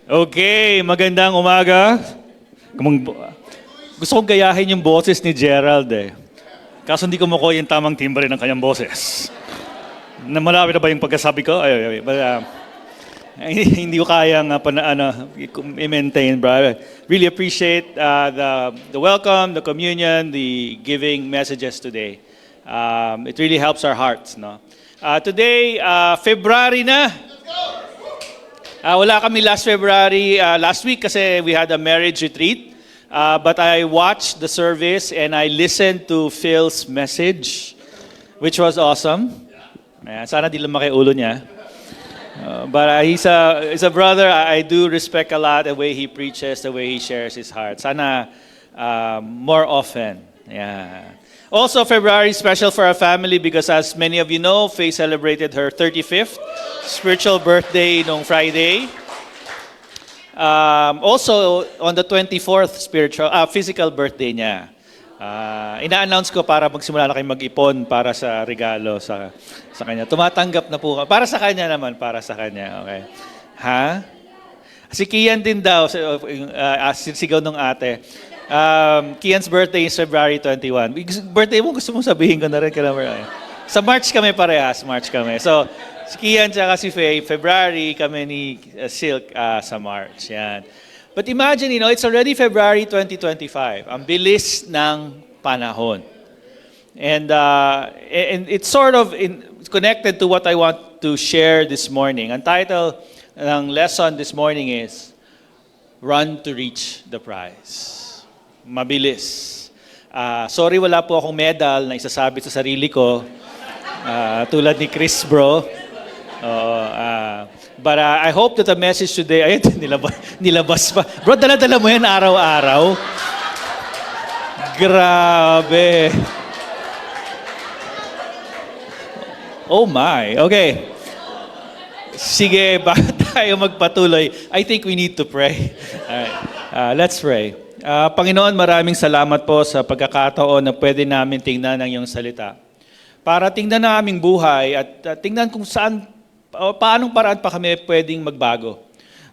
Okay, magandang umaga. Gusto kong gayahin yung boses ni Gerald eh. Kaso hindi ko makuha yung tamang timbre ng kanyang boses. Malapit na ba yung pagkasabi ko? But, hindi ko kayang i-maintain, bro. Really appreciate the welcome, the communion, the giving messages today. It really helps our hearts, no? Today, February na. Wala kami last February, last week kasi we had a marriage retreat. But I watched the service and I listened to Phil's message, which was awesome. Ayan, sana di lumaki ulo niya. But he's a brother I do respect a lot, the way he preaches, the way he shares his heart. Sana more often. Yeah. Also, February is special for our family because as many of you know, Faye celebrated her 35th spiritual birthday nung Friday. Also, on the 24th physical birthday niya. Ina-announce ko para magsimula na kayo mag-ipon para sa regalo sa kanya. Tumatanggap na po. Para sa kanya naman, para sa kanya. Okay. Ha? Si Kian din daw, sigaw nung ate. Kian's birthday is February 21. Birthday mo, gusto mong sabihin ko na rin. Sa March kami parehas, March kami. So, si Kian tsaka si Faye, February, kami ni Silk sa March. Yan. But imagine, it's already February 2025. Ang bilis ng panahon. And it's sort of connected to what I want to share this morning. Ang title ng lesson this morning is, Run to Reach the Prize. Mabilis. Sorry, wala po akong medal na isasabi sa sarili ko. Tulad ni Chris, bro. But I hope that the message today, ayun, nilabas pa. Bro, dala-dala mo yan araw-araw. Grabe. Oh my. Okay. Sige, bago tayo magpatuloy, I think we need to pray. Alright. Let's pray. Panginoon, maraming salamat po sa pagkakataon na pwede namin tingnan ang iyong salita. Para tingnan na aming buhay at tingnan kung paanong paraan pa kami pwedeng magbago.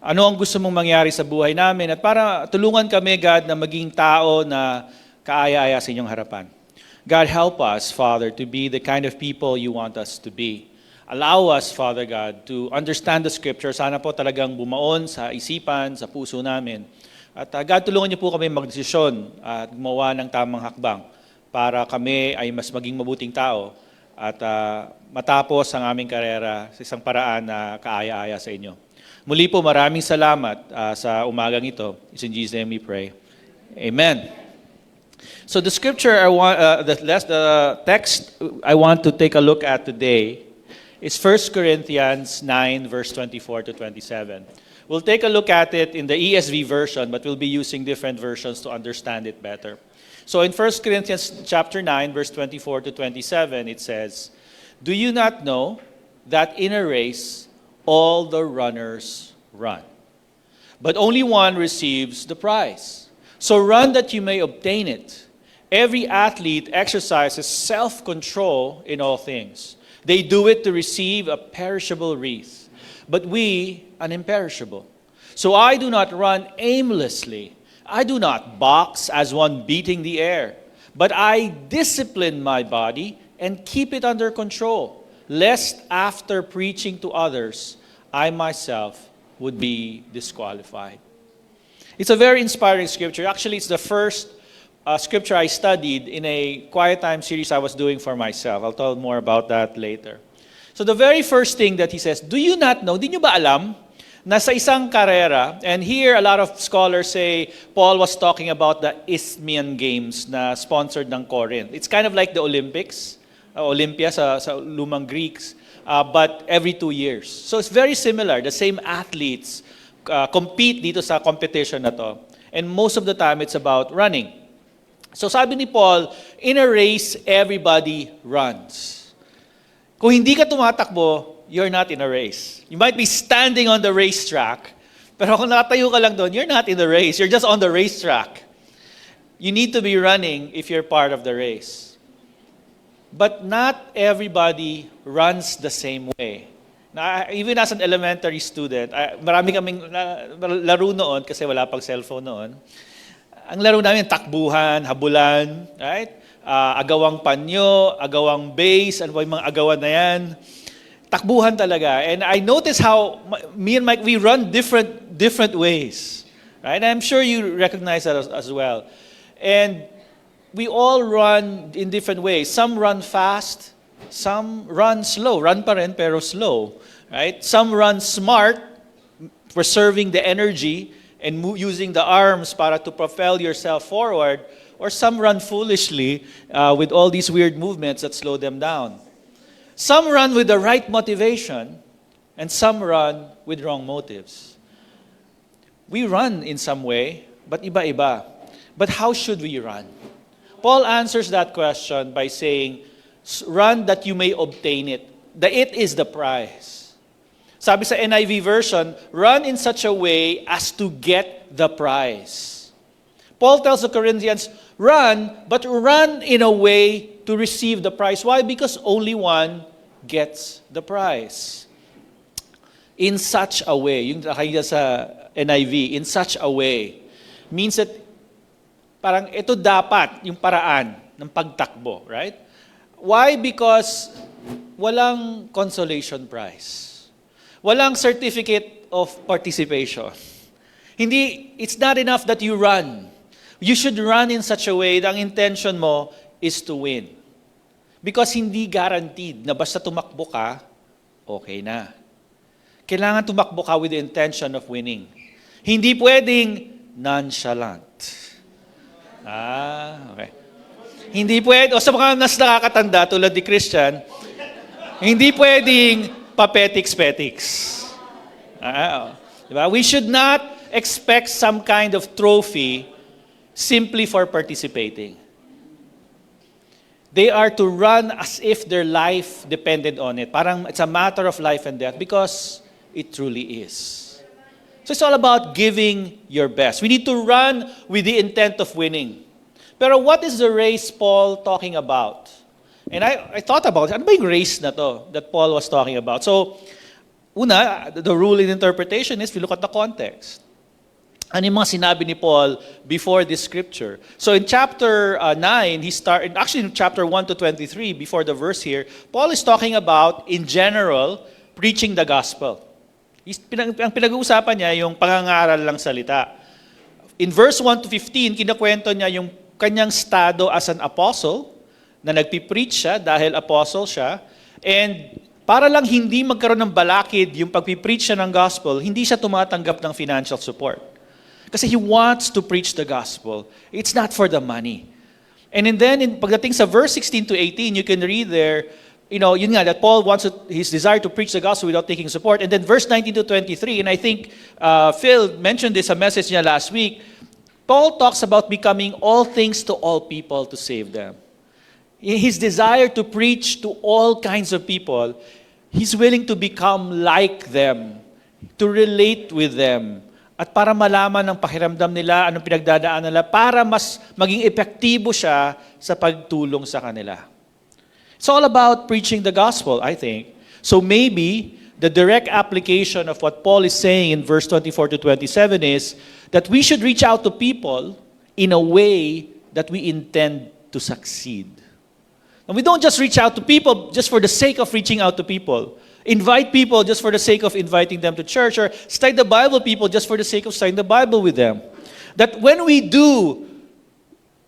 Ano ang gusto mong mangyari sa buhay namin at para tulungan kami, God, na maging tao na kaaya-aya sa inyong harapan. God, help us, Father, to be the kind of people you want us to be. Allow us, Father God, to understand the Scripture. Sana po talagang bumaon sa isipan, sa puso namin. At God, tulungan niyo po kami magdesisyon at gumawa ng tamang hakbang para kami ay mas maging mabuting tao at matapos ang aming karera sa isang paraan na kaaya-aya sa inyo. Muli po, maraming salamat sa umagang ito. It's in Jesus' name we pray. Amen. So the scripture the text I want to take a look at today is 1 Corinthians 9, verse 24 to 27. We'll take a look at it in the ESV version, but we'll be using different versions to understand it better. So in 1 Corinthians chapter 9, verse 24 to 27, it says, "Do you not know that in a race all the runners run, but only one receives the prize? So run that you may obtain it. Every athlete exercises self-control in all things. They do it to receive a perishable wreath, but we an imperishable. So I do not run aimlessly. I do not box as one beating the air, but I discipline my body and keep it under control, lest after preaching to others, I myself would be disqualified." It's a very inspiring scripture. Actually, it's the first scripture I studied in a quiet time series I was doing for myself. I'll tell more about that later. So the very first thing that he says, do you not know, di nyo ba alam, na sa isang karera, and here a lot of scholars say Paul was talking about the Isthmian Games na sponsored ng Corinth. It's kind of like the Olympics, Olympia sa lumang Greeks, but every 2 years. So it's very similar. The same athletes compete dito sa competition na to. And most of the time, it's about running. So sabi ni Paul, in a race, everybody runs. Kung hindi ka tumatakbo, you're not in a race. You might be standing on the racetrack, pero kung nakatayo ka lang doon, you're not in the race. You're just on the racetrack. You need to be running if you're part of the race. But not everybody runs the same way. Even as an elementary student, marami kaming laro noon kasi wala pang cellphone noon. Ang laro namin, takbuhan, habulan, right? Agawang panyo, agawang base, ano ba yung mga agawan na yan? Takbuhan talaga. And I notice how me and Mike, we run different ways. Right? And I'm sure you recognize that as well. And we all run in different ways. Some run fast, some run slow. Run pa rin, pero slow. Right? Some run smart, preserving the energy and using the arms para to propel yourself forward. Or some run foolishly with all these weird movements that slow them down. Some run with the right motivation, and some run with wrong motives. We run in some way, but iba-iba. But how should we run? Paul answers that question by saying, run that you may obtain it. The it is the prize. Sabi sa NIV version, run in such a way as to get the prize. Paul tells the Corinthians, run, but run in a way to receive the prize. Why? Because only one gets the prize. In such a way, yung nakakita sa NIV, in such a way, means that parang ito dapat yung paraan ng pagtakbo, right? Why? Because walang consolation prize. Walang certificate of participation. It's not enough that you run. You should run in such a way that ang intention mo is to win. Because hindi guaranteed na basta tumakbo ka, okay na. Kailangan tumakbo ka with the intention of winning. Hindi pwedeng nonchalant. Okay. Hindi pwede, o sa mga nas nakakatanda tulad ni Christian, hindi pwedeng papetiks-petiks. Diba? We should not expect some kind of trophy simply for participating. They are to run as if their life depended on it. Parang it's a matter of life and death because it truly is. So it's all about giving your best. We need to run with the intent of winning. Pero what is the race Paul talking about? And I thought about it. Ano ba yung race na to that Paul was talking about? So, una, the rule in interpretation is we look at the context. Ano yung mga sinabi ni Paul before this scripture? So in chapter 9, actually in chapter 1 to 23, before the verse here, Paul is talking about, in general, preaching the gospel. Ang pinag-uusapan niya yung pangangaral lang salita. In verse 1 to 15, kinakwento niya yung kanyang estado as an apostle, na nagpipreach siya dahil apostle siya, and para lang hindi magkaroon ng balakid yung pagpipreach siya ng gospel, hindi siya tumatanggap ng financial support. Kasi he wants to preach the gospel. It's not for the money. And then, pagdating sa verse 16 to 18, you can read there, yun nga, that Paul wants his desire to preach the gospel without taking support. And then verse 19 to 23, and I think Phil mentioned this, a message niya last week, Paul talks about becoming all things to all people to save them. His desire to preach to all kinds of people, he's willing to become like them, to relate with them, at para malaman ng pakiramdam nila, anong pinagdadaan nila, para mas maging epektibo siya sa pagtulong sa kanila. It's all about preaching the gospel, I think. So maybe the direct application of what Paul is saying in verse 24 to 27 is that we should reach out to people in a way that we intend to succeed. And we don't just reach out to people just for the sake of reaching out to people. Invite people just for the sake of inviting them to church, or study the Bible people just for the sake of studying the Bible with them. That when we do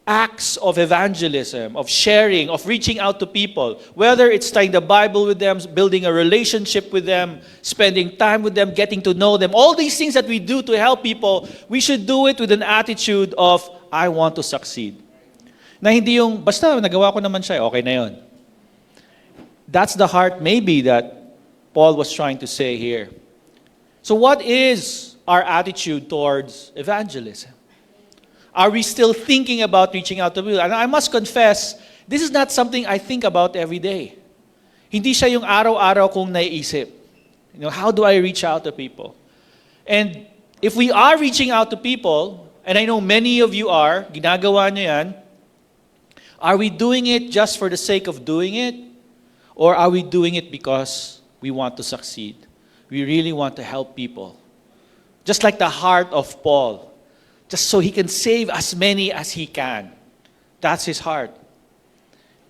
acts of evangelism, of sharing, of reaching out to people, whether it's studying the Bible with them, building a relationship with them, spending time with them, getting to know them, all these things that we do to help people, we should do it with an attitude of, I want to succeed. Na hindi yung, basta nagawa ko naman siya, okay na yun. That's the heart maybe that Paul was trying to say here. So what is our attitude towards evangelism? Are we still thinking about reaching out to people? And I must confess, this is not something I think about every day. Hindi siya yung araw-araw kong naiisip. How do I reach out to people? And if we are reaching out to people, and I know many of you are, ginagawa niyo yan, are we doing it just for the sake of doing it? Or are we doing it because we want to succeed. We really want to help people. Just like the heart of Paul. Just so he can save as many as he can. That's his heart.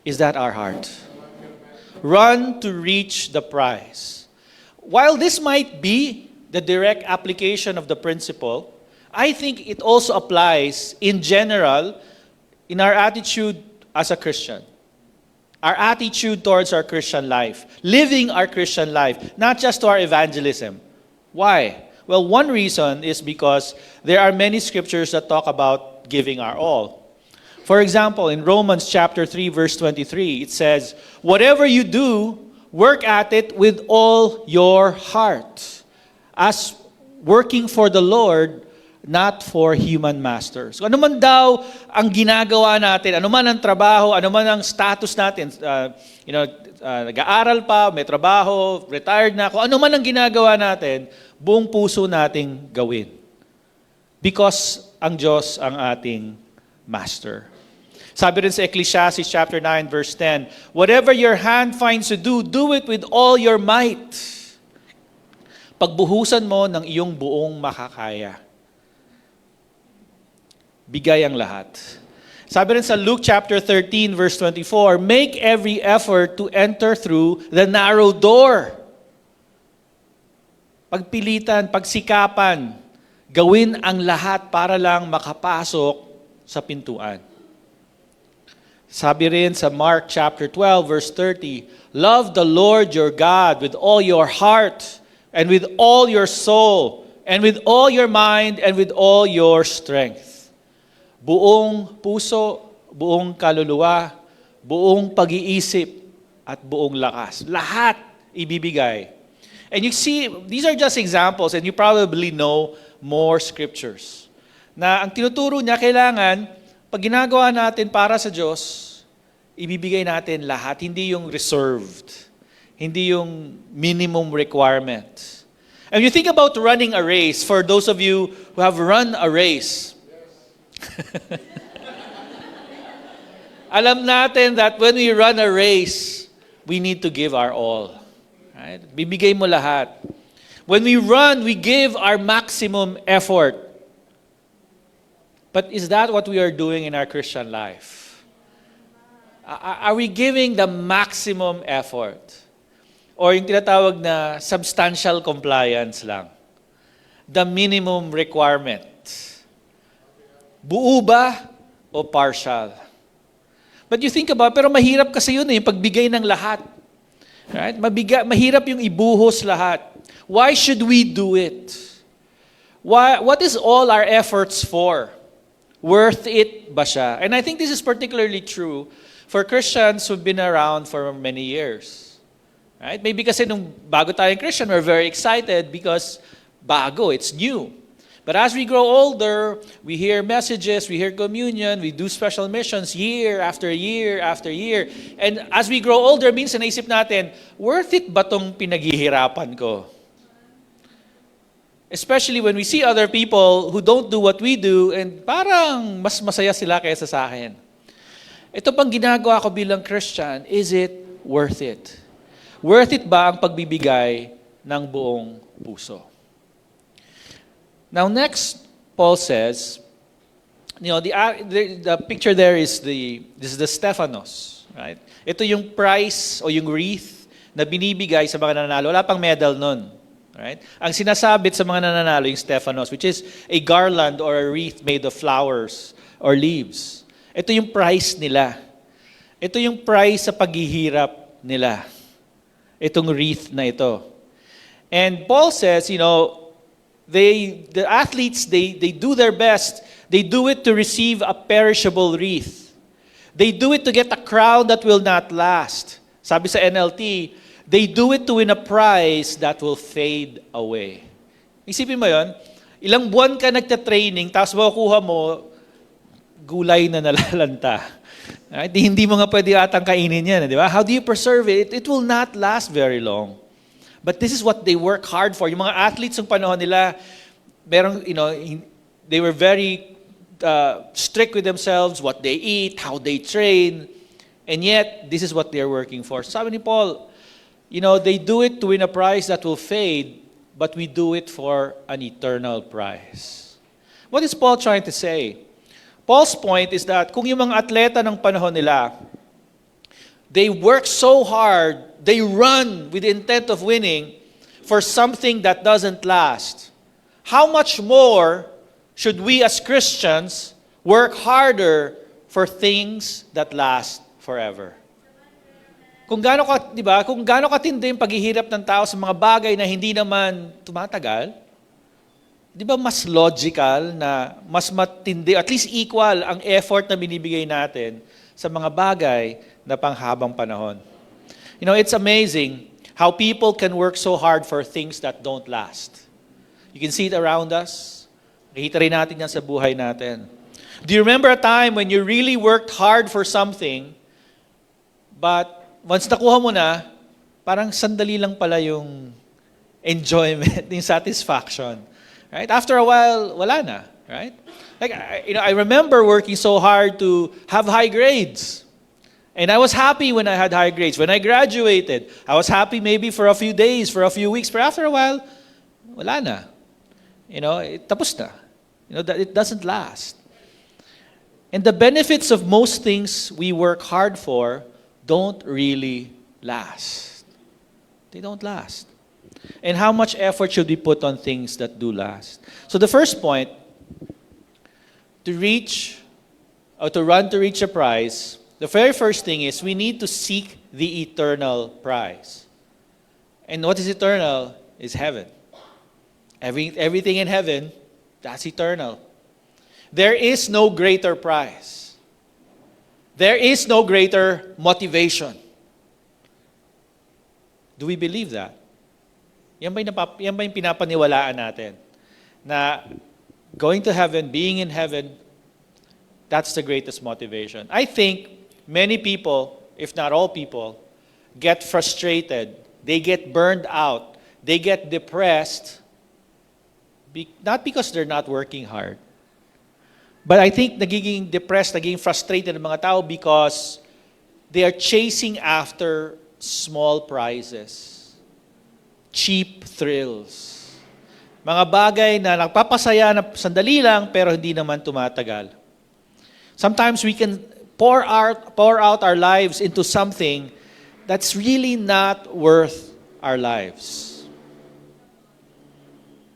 Is that our heart? Run to reach the prize. While this might be the direct application of the principle, I think it also applies in general in our attitude as a Christian. Our attitude towards our Christian life. Living our Christian life, not just to our evangelism. Why? Well, one reason is because there are many scriptures that talk about giving our all. For example, in Romans chapter 3, verse 23, it says, "Whatever you do, work at it with all your heart, as working for the Lord, not for human masters." So, ano man daw ang ginagawa natin, ano man ang trabaho, ano man ang status natin, nag-aaral pa, may trabaho, retired na ako, ano man ang ginagawa natin, buong puso nating gawin. Because ang Diyos ang ating master. Sabi rin sa Ecclesiastes chapter 9 verse 10, "Whatever your hand finds to do, do it with all your might." Pagbuhusan mo ng iyong buong makakaya. Bigay ang lahat. Sabi rin sa Luke chapter 13 verse 24, "Make every effort to enter through the narrow door." Pagpilitan, pagsikapan, gawin ang lahat para lang makapasok sa pintuan. Sabi rin sa Mark chapter 12 verse 30, "Love the Lord your God with all your heart and with all your soul and with all your mind and with all your strength." Buong puso, buong kaluluwa, buong pag-iisip at buong lakas. Lahat ibibigay. And you see, these are just examples and you probably know more scriptures. Na ang tinuturo niya, kailangan, pag ginagawa natin para sa Diyos, ibibigay natin lahat, hindi yung reserved, hindi yung minimum requirement. And you think about running a race, for those of you who have run a race, alam natin that when we run a race, we need to give our all. Right? Bibigay mo lahat. When we run, we give our maximum effort. But is that what we are doing in our Christian life? Are we giving the maximum effort? Or yung tinatawag na substantial compliance lang? The minimum requirement? Buo ba o partial? But you think about, pero mahirap kasi yun yung pagbigay ng lahat. Right? Mahirap yung ibuhos lahat. Why should we do it? What is all our efforts for? Worth it ba siya? And I think this is particularly true for Christians who've been around for many years. Right? Maybe kasi nung bago tayong Christian, we're very excited because bago, it's new. But as we grow older, we hear messages, we hear communion, we do special missions year after year after year. And as we grow older, minsan naisip natin, worth it ba tong pinaghihirapan ko? Especially when we see other people who don't do what we do and parang mas masaya sila kaysa sa akin. Ito pang ginagawa ko bilang Christian, is it worth it? Worth it ba ang pagbibigay ng buong puso? Now next, Paul says, the picture there is this is the Stephanos, right? Ito yung prize o yung wreath na binibigay sa mga nananalo. Wala pang medal nun, right? Ang sinasabit sa mga nananalo yung Stephanos, which is a garland or a wreath made of flowers or leaves. Ito yung prize nila. Ito yung prize sa paghihirap nila. Itong wreath na ito. And Paul says, the athletes, they do their best. They do it to receive a perishable wreath. They do it to get a crown that will not last. Sabi sa NLT, they do it to win a prize that will fade away. Isipin mo yon, ilang buwan ka nagta-training, tapos makukuha mo, gulay na nalalanta. Right? Hindi mo nga pwede atang kainin yan. Di ba? How do you preserve it? It will not last very long. But this is what they work hard for. Yung mga athletes ng panahon nila, they were very strict with themselves, what they eat, how they train, and yet, this is what they're working for. Sabi ni Paul, they do it to win a prize that will fade, but we do it for an eternal prize. What is Paul trying to say? Paul's point is that kung yung mga atleta ng panahon nila, they work so hard, they run with the intent of winning for something that doesn't last. How much more should we as Christians work harder for things that last forever? Kung gaano katindi yung paghihirap ng tao sa mga bagay na hindi naman tumatagal, di ba mas logical na mas matindi, at least equal ang effort na binibigay natin sa mga bagay na panghabang panahon. It's amazing how people can work so hard for things that don't last. You can see it around us. Nakita rin natin yan sa buhay natin. Do you remember a time when you really worked hard for something, but once nakuha mo na, parang sandali lang pala yung enjoyment, yung satisfaction. Right? After a while, wala na. Right? Like, I remember working so hard to have high grades. And I was happy when I had high grades. When I graduated, I was happy maybe for a few days, for a few weeks. But after a while, wala na. Tapos na. That it doesn't last. And the benefits of most things we work hard for don't really last. They don't last. And how much effort should we put on things that do last? So the first point, to run to reach a prize, the very first thing is we need to seek the eternal prize. And what is eternal is heaven. Everything in heaven, that's eternal. There is no greater prize. There is no greater motivation. Do we believe that? Yan ba yung pinapaniwalaan natin? Na going to heaven, being in heaven, that's the greatest motivation. I think many people, if not all people, get frustrated. They get burned out. They get depressed. Not because they're not working hard. But I think nagiging depressed, nagiging frustrated ang mga tao because they are chasing after small prizes. Cheap thrills. Mga bagay na nagpapasaya na sandali lang pero hindi naman tumatagal. Sometimes we can pour out our lives into something that's really not worth our lives.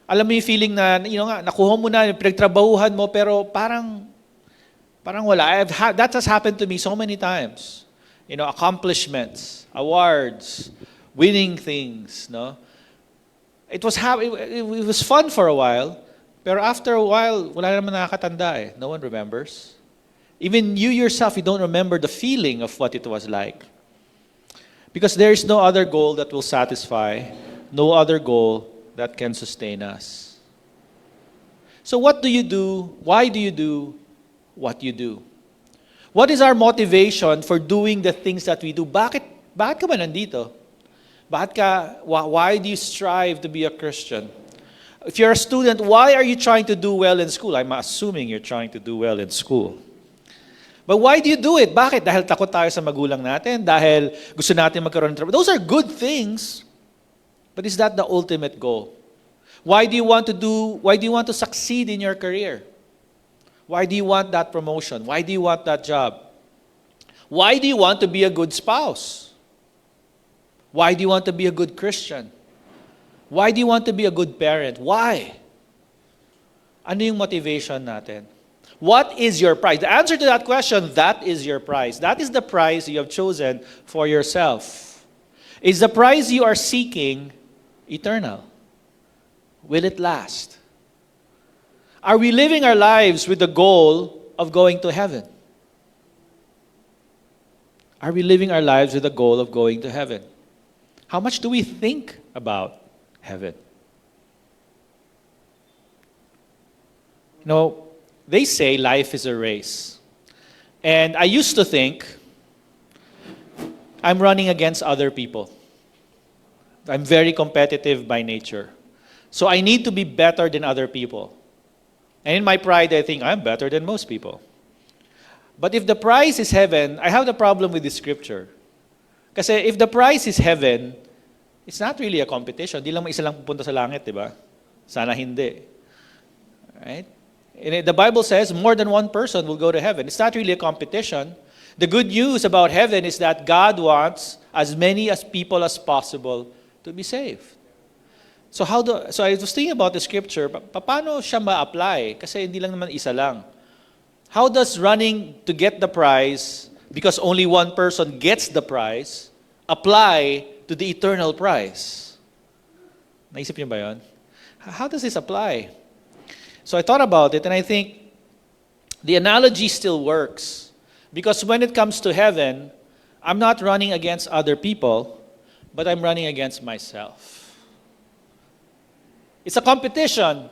Alam mo yung feeling na, nakuha mo na, pinagtrabahuhan mo, pero parang wala. That has happened to me so many times. Accomplishments, awards, winning things, no? It was fun for a while, pero after a while, wala naman nakakatanda eh. No one remembers. Even you yourself, you don't remember the feeling of what it was like. Because there is no other goal that will satisfy, no other goal that can sustain us. So what do you do? Why do you do what you do? What is our motivation for doing the things that we do? Bakit ka ba nandito? Why do you strive to be a Christian? If you're a student, why are you trying to do well in school? I'm assuming you're trying to do well in school. But why do you do it? Bakit? Dahil takot tayo sa magulang natin? Dahil gusto natin magkaroon ng trabaho? Those are good things. But is that the ultimate goal? Why do you want to succeed in your career? Why do you want that promotion? Why do you want that job? Why do you want to be a good spouse? Why do you want to be a good Christian? Why do you want to be a good parent? Why? Ano yung motivation natin? What is your prize? The answer to that question, that is your prize. That is the prize you have chosen for yourself. Is the prize you are seeking eternal? Will it last? Are we living our lives with the goal of going to heaven? Are we living our lives with the goal of going to heaven? How much do we think about heaven? They say life is a race. And I used to think I'm running against other people. I'm very competitive by nature. So I need to be better than other people. And in my pride, I think I'm better than most people. But if the prize is heaven, I have the problem with the scripture. Kasi if the prize is heaven, It's not really a competition. Di lang may isa lang pupunta sa langit, di ba? Sana hindi. Right? And the Bible says more than one person will go to heaven. It's not really a competition. The good news about heaven is that God wants as many as people as possible to be saved. So I was thinking about the scripture, paano siya ma-apply? Kasi hindi lang naman isa lang. How does running to get the prize, because only one person gets the prize, apply to the eternal prize? Naisip niyo ba yun? How does this apply? So I thought about it and I think the analogy still works. Because when it comes to heaven, I'm not running against other people, but I'm running against myself. It's a competition,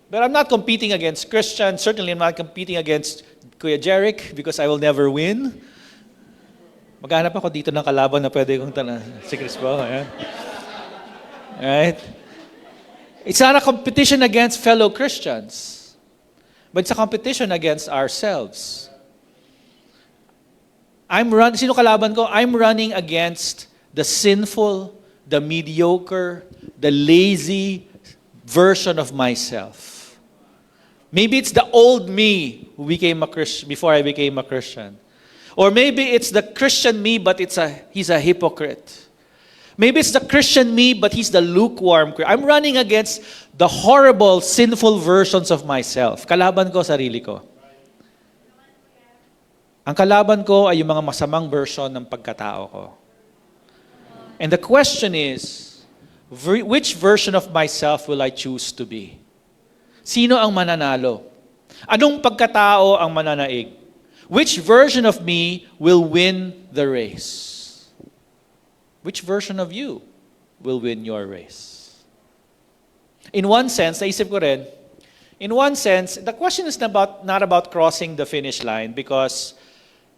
but I'm not competing against Christians. Certainly I'm not competing against Kuya Jeric because I will never win. Maghanap ako dito ng kalaban na pwede kong si Chris po. Ayan. Right? It's not a competition against fellow Christians, but it's a competition against ourselves. Sino kalaban ko? I'm running against the sinful, the mediocre, the lazy version of myself. Maybe it's the old me who became a Christian before I became a Christian. Or maybe it's the Christian me, but he's a hypocrite. Maybe it's the Christian me, but he's the lukewarm. I'm running against the horrible, sinful versions of myself. Kalaban ko, sarili ko. Ang kalaban ko ay yung mga masamang version ng pagkatao ko. And the question is, which version of myself will I choose to be? Sino ang mananalo? Anong pagkatao ang mananaig? Which version of me will win the race? Which version of you will win your race? In one sense, naisip ko rin, in one sense, the question is not about crossing the finish line because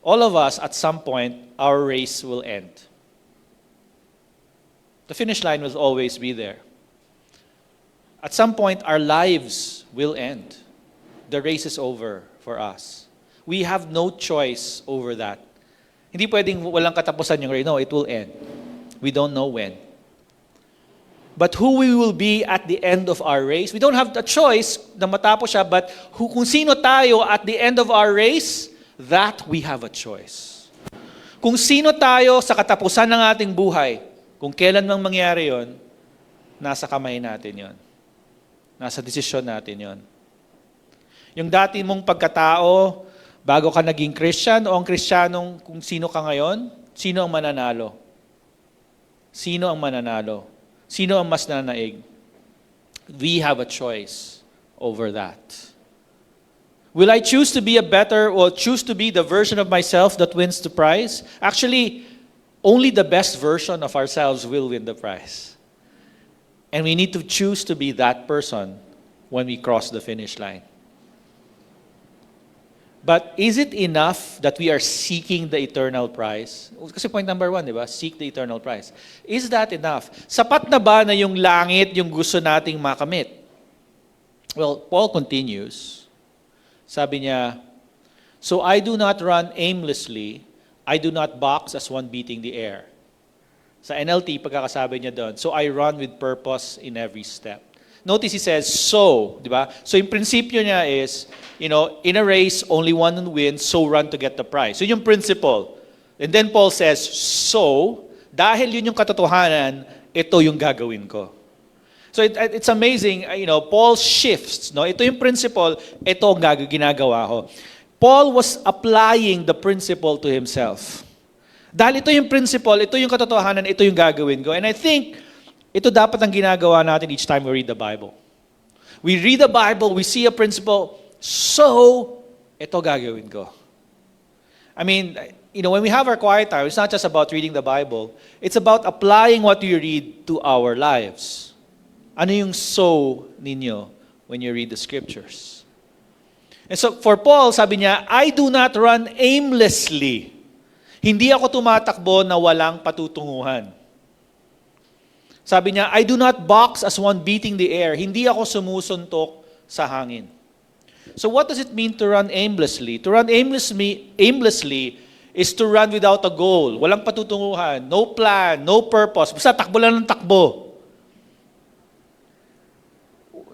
all of us, at some point, our race will end. The finish line will always be there. At some point, our lives will end. The race is over for us. We have no choice over that. Hindi pwedeng walang katapusan yung race. No, it will end. We don't know when. But who we will be at the end of our race, we don't have the choice na matapos siya, but kung sino tayo at the end of our race, that we have a choice. Kung sino tayo sa katapusan ng ating buhay, kung kailan mang mangyari yon, nasa kamay natin yon. Nasa desisyon natin yon. Yung dati mong pagkatao, bago ka naging Christian o ang Kristiyanong kung sino ka ngayon, sino ang mananalo? Sino ang mananalo? Sino ang mas nanaig? We have a choice over that. Will I choose to be choose to be the version of myself that wins the prize? Actually, only the best version of ourselves will win the prize. And we need to choose to be that person when we cross the finish line. But is it enough that we are seeking the eternal prize? Kasi point number 1, di ba? Seek the eternal prize. Is that enough? Sapat na ba na yung langit yung gusto nating makamit? Well, Paul continues. Sabi niya, so I do not run aimlessly, I do not box as one beating the air. Sa NLT, pagkakasabi niya doon, so I run with purpose in every step. Notice he says, so, di ba? So yung prinsipyo niya is, in a race, only one will win, so run to get the prize. So yung principle. And then Paul says, so, dahil yun yung katotohanan, ito yung gagawin ko. So it's amazing, Paul shifts. No? Ito yung principle, ito ang ginagawa ko. Paul was applying the principle to himself. Dahil ito yung principle, ito yung katotohanan, ito yung gagawin ko. And I think, ito dapat ang ginagawa natin each time we read the Bible. We read the Bible, we see a principle, so, ito gagawin ko. I mean, when we have our quiet time, it's not just about reading the Bible. It's about applying what we read to our lives. Ano yung so ninyo when you read the scriptures? And so, for Paul, sabi niya, I do not run aimlessly. Hindi ako tumatakbo na walang patutunguhan. Sabi niya, I do not box as one beating the air. Hindi ako sumusuntok sa hangin. So what does it mean to run aimlessly? To run aimlessly is to run without a goal. Walang patutunguhan, no plan, no purpose. Basta takbo lang ng takbo.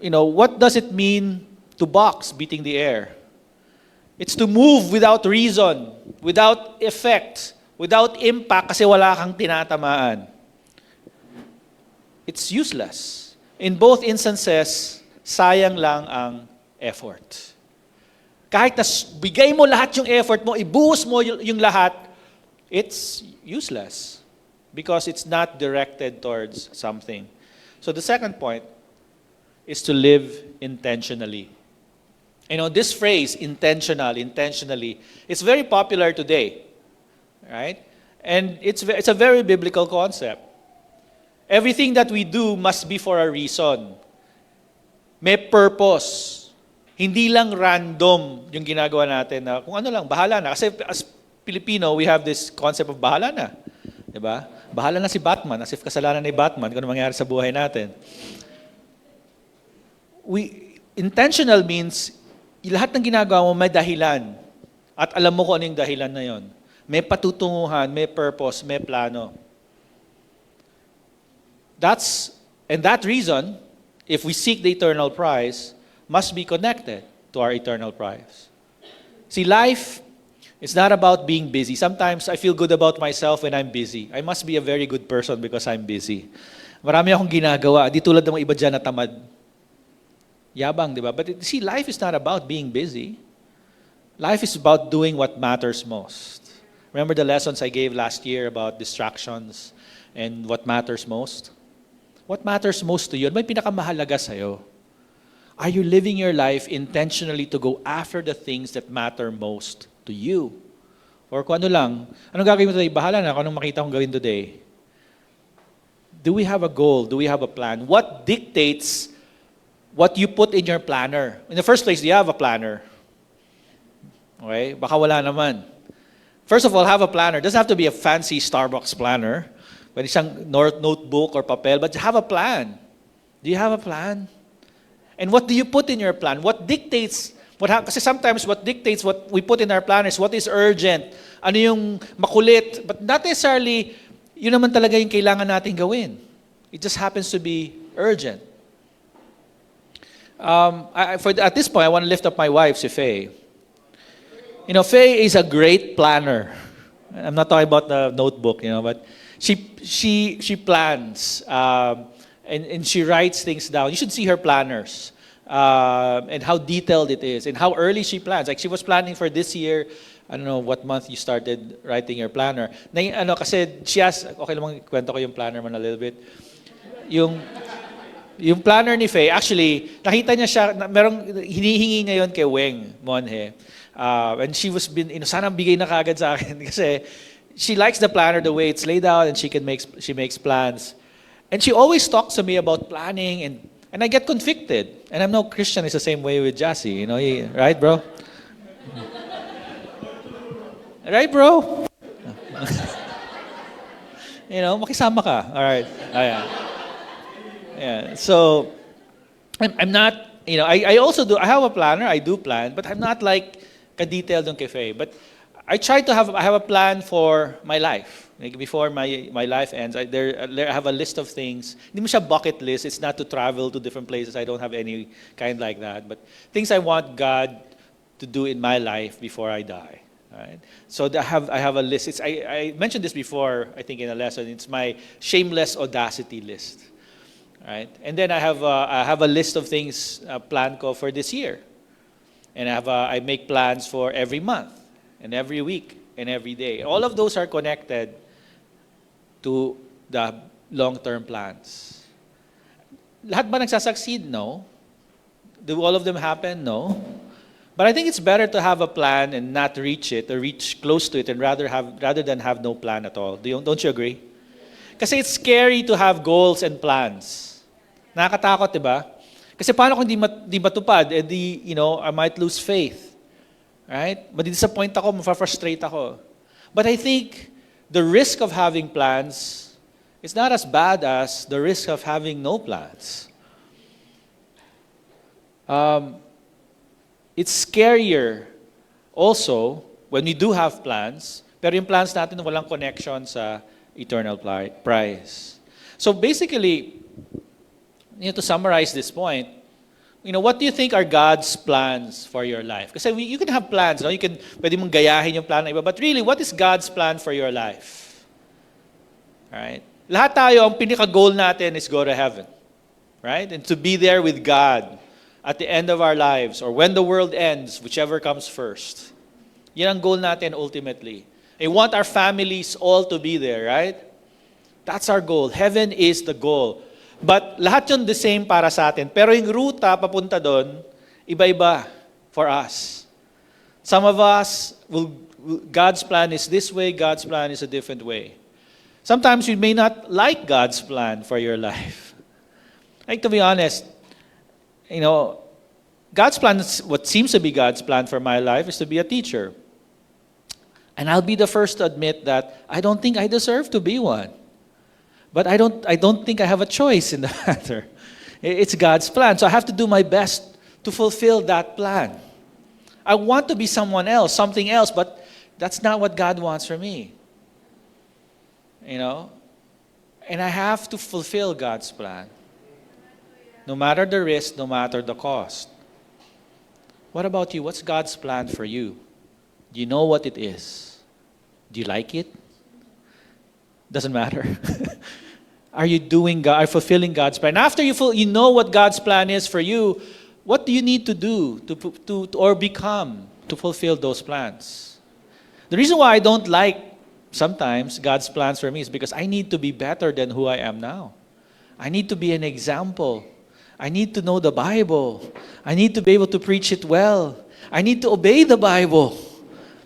What does it mean to box, beating the air? It's to move without reason, without effect, without impact kasi wala kang tinatamaan. It's useless. In both instances, sayang lang ang effort. Kahit na bigay mo lahat yung effort mo, ibuhos mo yung lahat, it's useless because it's not directed towards something. So the second point is to live intentionally. This phrase, intentionally, it's very popular today, right? And it's a very biblical concept. Everything that we do must be for a reason. May purpose. Hindi lang random yung ginagawa natin na kung ano lang, bahala na. Kasi as Filipino, we have this concept of bahala na. Diba? Bahala na si Batman, as if kasalanan ni Batman, kung ano mangyari sa buhay natin. Intentional means, lahat ng ginagawa mo may dahilan. At alam mo kung ano yung dahilan na yon. May patutunguhan, may purpose, may plano. And that reason, if we seek the eternal prize, must be connected to our eternal prize. See, life is not about being busy. Sometimes I feel good about myself when I'm busy. I must be a very good person because I'm busy. Marami akong ginagawa. Di tulad ng mga iba dyan na tamad. Yabang, di ba? But see, life is not about being busy. Life is about doing what matters most. Remember the lessons I gave last year about distractions and what matters most? What matters most to you? Ano may pinakamahalaga sa'yo? Are you living your life intentionally to go after the things that matter most to you? Or kung ano lang, anong gagawin mo today? Bahala na kung anong makita kong gawin today. Do we have a goal? Do we have a plan? What dictates what you put in your planner? In the first place, do you have a planner? Okay? Baka wala naman. First of all, have a planner. It doesn't have to be a fancy Starbucks planner. Pwede siyang notebook or papel, but have a plan. Do you have a plan? And what do you put in your plan? What dictates, kasi sometimes what dictates what we put in our plan is what is urgent, ano yung makulit, but not necessarily, yun naman talaga yung kailangan natin gawin. It just happens to be urgent. At this point, I want to lift up my wife, si Faye. Faye is a great planner. I'm not talking about the notebook, but she plans. And she writes things down. You should see her planners and how detailed it is and how early she plans. Like she was planning for this year. I don't know what month you started writing your planner. Kasi she has, okay lang kwento ko yung planner man a little bit. Yung planner ni Faye, actually, nakita niya siya, hinihingi niya yun kay Weng Monhe. And she was sana bigay na kagad sa akin kasi she likes the planner the way it's laid out and she makes plans. And she always talks to me about planning and I get convicted. And I'm no Christian, it's the same way with Jassy, right, bro? Right, bro? Makisama ka. All right. Yeah. So, I'm not, I also do, I have a planner, I do plan, but I'm not like ka-detailed on cafe. But I have a plan for my life. Like before my life ends, I have a list of things. Hindi mo siya bucket list. It's not to travel to different places. I don't have any kind like that. But things I want God to do in my life before I die. Right? So I have a list. I mentioned this before, I think in a lesson. It's my shameless audacity list. Right? And then I have a list of things planned ko for this year. And I make plans for every month and every week and every day. All of those are connected to the long-term plans. Lahat ba nagsasucceed? No. Do all of them happen? No. But I think it's better to have a plan and not reach it or reach close to it and rather than have no plan at all. Don't you agree? Kasi it's scary to have goals and plans. Nakakatakot, di ba? Kasi paano kung di matupad? I might lose faith. Right? Madi-disappoint ako, ma-frustrate ako. But I think the risk of having plans is not as bad as the risk of having no plans. It's scarier also when we do have plans Pero yung plans natin walang connection sa eternal prize. So basically, to summarize this point, what do you think are God's plans for your life? Kasi you can have plans, no? Pwede mong gayahin yung plan ng iba, but really, what is God's plan for your life? Alright? Lahat tayo, ang pinaka-goal natin is go to heaven. Right? And to be there with God at the end of our lives, or when the world ends, whichever comes first. Yan ang goal natin ultimately. We want our families all to be there, right? That's our goal. Heaven is the goal. But lahat yun the same para sa atin. Pero yung ruta papunta doon, iba-iba for us. Some of us, God's plan is this way, God's plan is a different way. Sometimes we may not like God's plan for your life. Like, to be honest, God's plan, what seems to be God's plan for my life is to be a teacher. And I'll be the first to admit that I don't think I deserve to be one. But I don't think I have a choice in the matter. It's God's plan. So I have to do my best to fulfill that plan. I want to be someone else, something else, but that's not what God wants for me. And I have to fulfill God's plan. No matter the risk, no matter the cost. What about you? What's God's plan for you? Do you know what it is? Do you like it? Doesn't matter. Are you fulfilling God's plan? After you know what God's plan is for you, what do you need to do to or become to fulfill those plans? The reason why I don't like sometimes God's plans for me is because I need to be better than who I am now. I need to be an example. I need to know the Bible. I need to be able to preach it well. I need to obey the Bible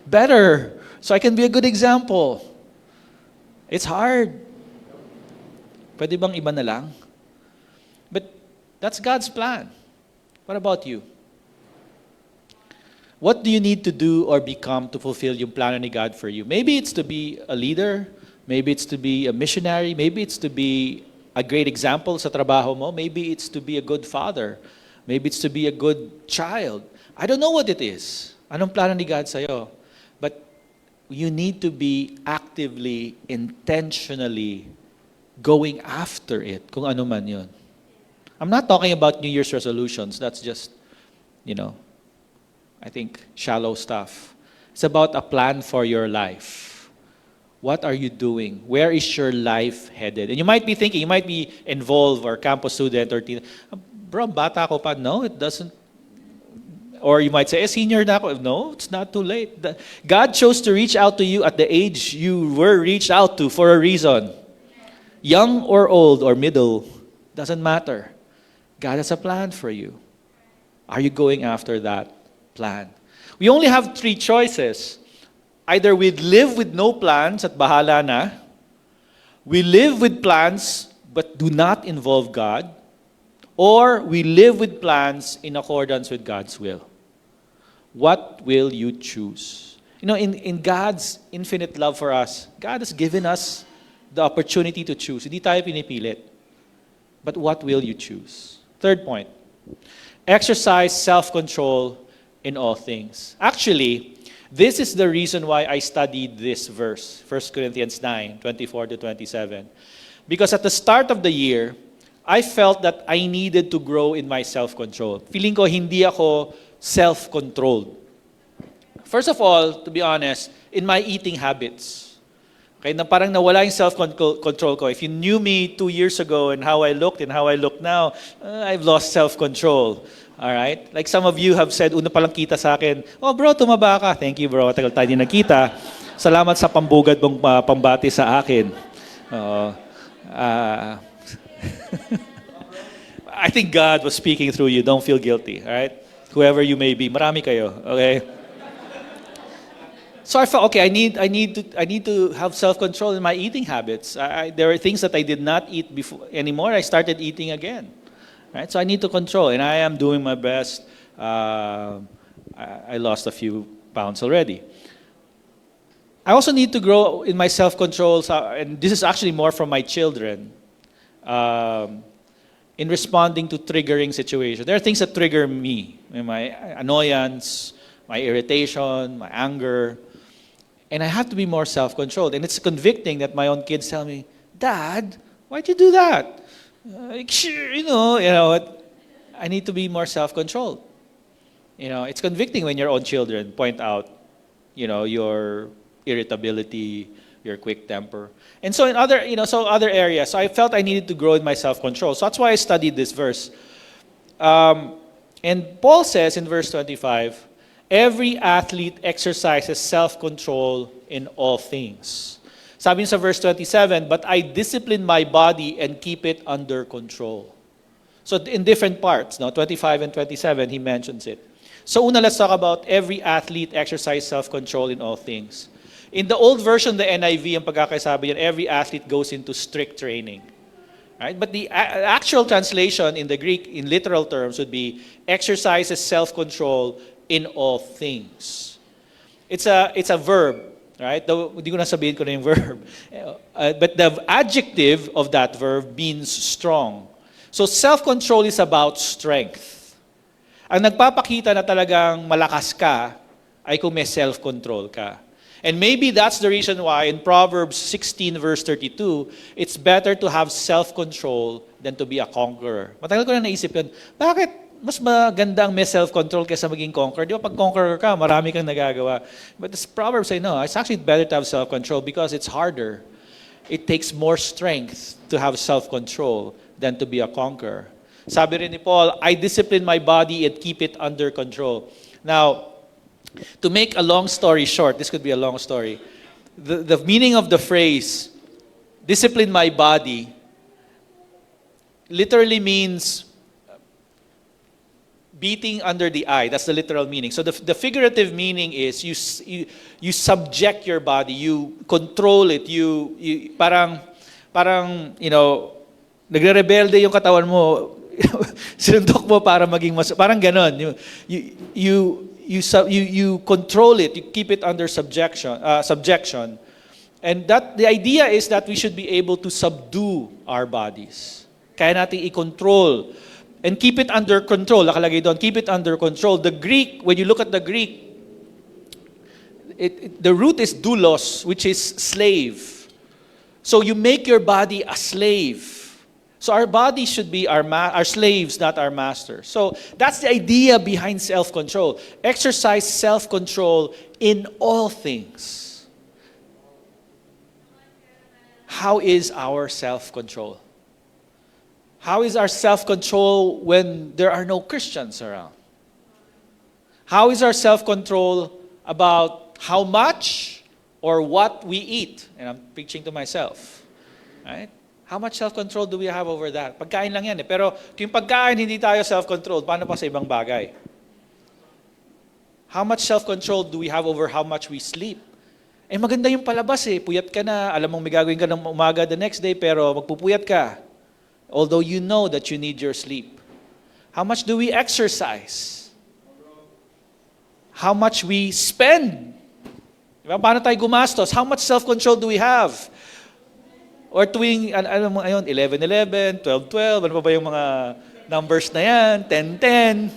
better so I can be a good example. It's hard. Pwede bang iba na lang? But that's God's plan. What about you? What do you need to do or become to fulfill yung plano ni God for you? Maybe it's to be a leader. Maybe it's to be a missionary. Maybe it's to be a great example sa trabaho mo. Maybe it's to be a good father. Maybe it's to be a good child. I don't know what it is. Anong plano ni God sa'yo? But you need to be actively, intentionally going after it, kung ano man yun. I'm not talking about New Year's resolutions. That's just, I think, shallow stuff. It's about a plan for your life. What are you doing? Where is your life headed? And you might be thinking, you might be involved or campus student or teen. Bro, bata ko pa. No, it doesn't. Or you might say, senior na ako. No, it's not too late. God chose to reach out to you at the age you were reached out to for a reason. Young or old or middle, doesn't matter. God has a plan for you. Are you going after that plan? We only have 3 choices. Either we live with no plans at bahala na, we live with plans but do not involve God, or we live with plans in accordance with God's will. What will you choose? In God's infinite love for us, God has given us the opportunity to choose. Hindi tayo pinipilit. But what will you choose? Third point, exercise self-control in all things. Actually, this is the reason why I studied this verse, 1 Corinthians 9, 24 to 27. Because at the start of the year, I felt that I needed to grow in my self-control. Feeling ko hindi ako self-controlled. First of all, to be honest, in my eating habits. Okay, na parang nawala yung self-control ko. If you knew me 2 years ago and how I looked and how I look now, I've lost self-control. All right? Like some of you have said, una palang kita sa akin, oh bro, tumaba ka. Thank you bro, tagal tayo din nakita. Salamat sa pambugad mong pambati sa akin. I think God was speaking through you. Don't feel guilty. All right? Whoever you may be. Marami kayo. Okay? So I felt, okay, I need to have self-control in my eating habits. There are things that I did not eat before anymore. I started eating again. Right? So I need to control, and I am doing my best. I lost a few pounds already. I also need to grow in my self-control, and this is actually more from my children, in responding to triggering situations. There are things that trigger me, my annoyance, my irritation, my anger. And I have to be more self-controlled. And it's convicting that my own kids tell me, Dad, why'd you do that? Sure, I need to be more self-controlled. It's convicting when your own children point out, your irritability, your quick temper. And so in other areas, so I felt I needed to grow in my self-control. So that's why I studied this verse. And Paul says in verse 25, every athlete exercises self-control in all things. Sabi niya sa verse 27, but I discipline my body and keep it under control. So in different parts, 25 and 27, he mentions it. So una, let's talk about every athlete exercise self-control in all things. In the old version, the NIV, ang pagkakasabi yan, every athlete goes into strict training. Right? But the actual translation in the Greek, in literal terms, would be exercises self-control in all things. It's a verb, right? Hindi ko na sabihin ko na yung verb. But the adjective of that verb means strong. So self-control is about strength. Ang nagpapakita na talagang malakas ka ay kung may self-control ka. And maybe that's the reason why in Proverbs 16 verse 32, it's better to have self-control than to be a conqueror. Matagal ko na naisip yun, bakit mas magandang may self-control kaysa maging conqueror? Di ba pag conqueror ka, marami kang nagagawa. But this Proverbs say, no, it's actually better to have self-control because it's harder. It takes more strength to have self-control than to be a conqueror. Sabi rin ni Paul, I discipline my body and keep it under control. Now, to make a long story short, this could be a long story. The meaning of the phrase, discipline my body, literally means beating under the eye. That's the literal meaning. So the figurative meaning is you subject your body, you control it, you parang nagre-rebelde yung katawan mo, sinuntok mo para maging parang ganon. You control it, you keep it under subjection. And the idea is that we should be able to subdue our bodies. Kaya natin i-control and keep it under control. Nakalagay doon, keep it under control. The Greek, when you look at the Greek, the root is doulos, which is slave. So you make your body a slave. So our bodies should be our slaves, not our masters. So that's the idea behind self-control. Exercise self-control in all things. How is our self-control? How is our self-control when there are no Christians around? How is our self-control about how much or what we eat? And I'm preaching to myself. Right? How much self-control do we have over that? Pagkain lang yan eh. Pero yung pagkain, hindi tayo self-controlled. Paano pa sa ibang bagay? How much self-control do we have over how much we sleep? Eh maganda yung palabas eh. Puyat ka na. Alam mong may gagawin ka ng umaga the next day, pero magpupuyat ka. Although you know that you need your sleep. How much do we exercise? How much we spend? Diba? Paano tayo gumastos? How much self-control do we have? Or tuwing, alam mo ngayon, 11-11, 12-12, ano pa ba yung mga numbers na yan? 10-10.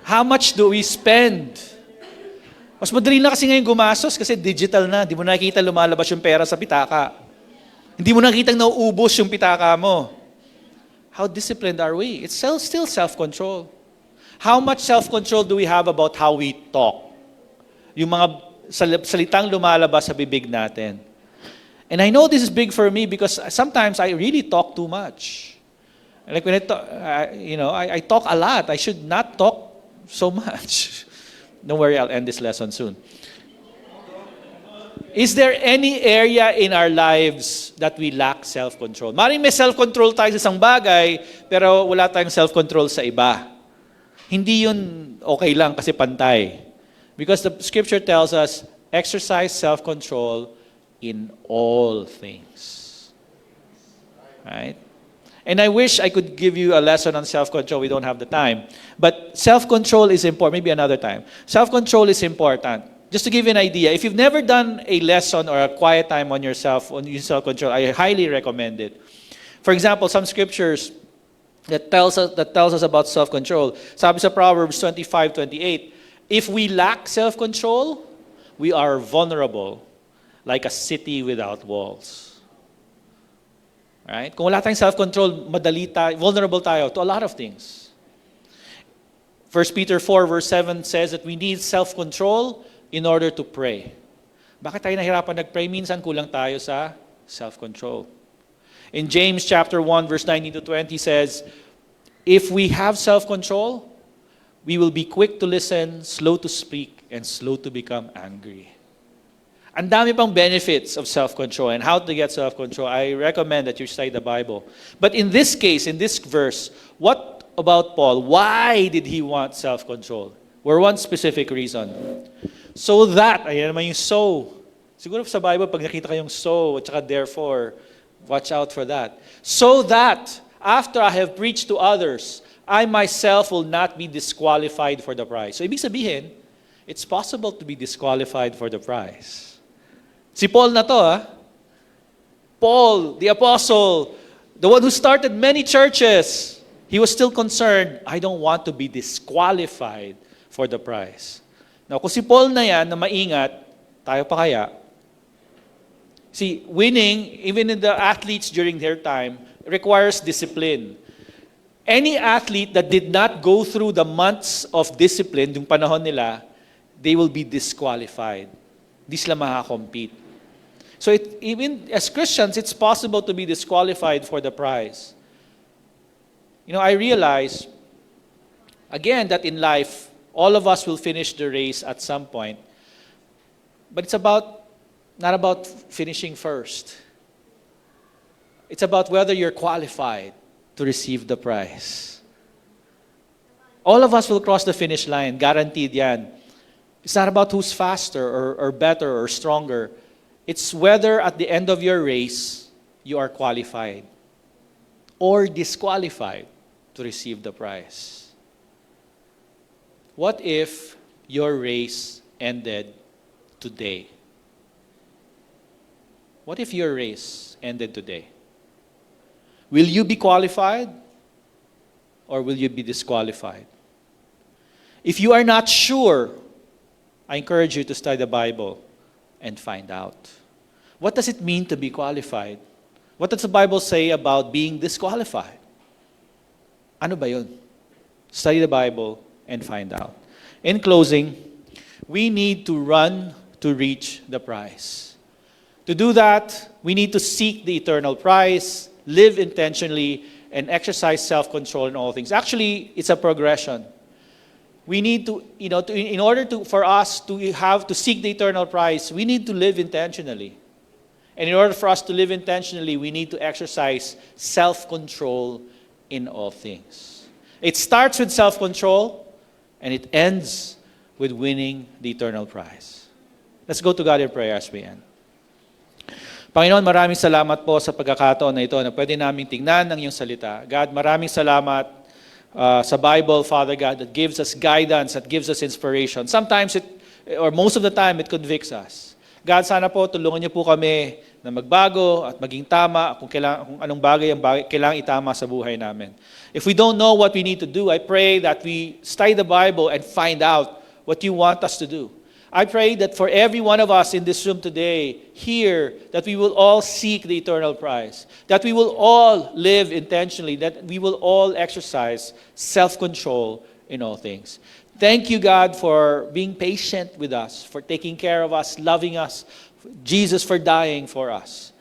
How much do we spend? Mas madali na kasi ngayon gumastos kasi digital na. Hindi mo nakikita lumalabas yung pera sa pitaka. Hindi mo nakikita nauubos yung pitaka mo. How disciplined are we? It's still self-control. How much self-control do we have about how we talk? Yung mga salitang lumalabas sa bibig natin. And I know this is big for me because sometimes I really talk too much. Like when I talk, I talk a lot. I should not talk so much. Don't worry, I'll end this lesson soon. Is there any area in our lives that we lack self-control? Maring may self-control tayo sa isang bagay, pero wala tayong self-control sa iba. Hindi yun okay lang kasi pantay. Because the scripture tells us, exercise self-control in all things. Right? And I wish I could give you a lesson on self-control. We don't have the time. But self-control is important. Maybe another time. Self-control is important. Just to give you an idea, if you've never done a lesson or a quiet time on yourself, on your self-control, I highly recommend it. For example, some scriptures that tells us about self-control. Sabi sa Proverbs 25:28, if we lack self-control, we are vulnerable like a city without walls. Right? Kung wala tayong self-control, vulnerable tayo to a lot of things. 1 Peter 4 verse 7 says that we need self-control in order to pray. Bakit tayo nahirapan nag-pray? Minsan kulang tayo sa self-control. In James chapter 1 verse 19 to 20 says, if we have self-control, we will be quick to listen, slow to speak, and slow to become angry. Ang dami pang benefits of self-control and how to get self-control. I recommend that you study the Bible. But in this case, in this verse, what about Paul? Why did he want self-control? For one specific reason. So that, ayan naman yung so. Siguro sa Bible, pag nakita kayong so, at saka therefore, watch out for that. So that, after I have preached to others, I myself will not be disqualified for the prize. So ibig sabihin, it's possible to be disqualified for the prize. Si Paul na to, Paul, the apostle, the one who started many churches, he was still concerned, I don't want to be disqualified for the prize. Now, kung si Paul na yan, na maingat, tayo pa kaya? See, winning, even in the athletes during their time, requires discipline. Any athlete that did not go through the months of discipline, yung panahon nila, they will be disqualified. Di sila makakompete. So even as Christians, it's possible to be disqualified for the prize. You know, I realize, again, that in life, all of us will finish the race at some point. But it's not about finishing first. It's about whether you're qualified to receive the prize. All of us will cross the finish line, guaranteed yan. It's not about who's faster or better or stronger. It's whether at the end of your race, you are qualified or disqualified to receive the prize. What if your race ended today? What if your race ended today? Will you be qualified or will you be disqualified? If you are not sure, I encourage you to study the Bible and find out. What does it mean to be qualified? What does the Bible say about being disqualified? Ano ba yun? Study the Bible and find out. In closing, we need to run to reach the prize. To do that, we need to seek the eternal prize, live intentionally, and exercise self-control in all things. Actually, it's a progression. We need to, in order for us to seek the eternal prize, we need to live intentionally. And in order for us to live intentionally, we need to exercise self-control in all things. It starts with self-control, and it ends with winning the eternal prize. Let's go to God in prayer as we end. Panginoon, maraming salamat po sa pagkakataon na ito na pwede namin tingnan ang iyong salita. God, maraming salamat sa Bible, Father God, that gives us guidance, that gives us inspiration. Sometimes or most of the time, it convicts us. God, sana po tulungan niyo po kami na magbago at maging tama kung anong bagay ang kailangang itama sa buhay namin. If we don't know what we need to do, I pray that we study the Bible and find out what you want us to do. I pray that for every one of us in this room today, here, that we will all seek the eternal prize, that we will all live intentionally, that we will all exercise self-control in all things. Thank you, God, for being patient with us, for taking care of us, loving us, Jesus for dying for us.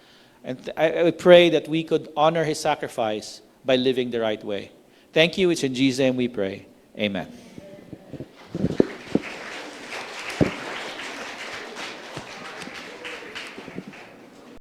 And I pray that we could honor his sacrifice by living the right way. Thank you. It's in Jesus' name we pray. Amen.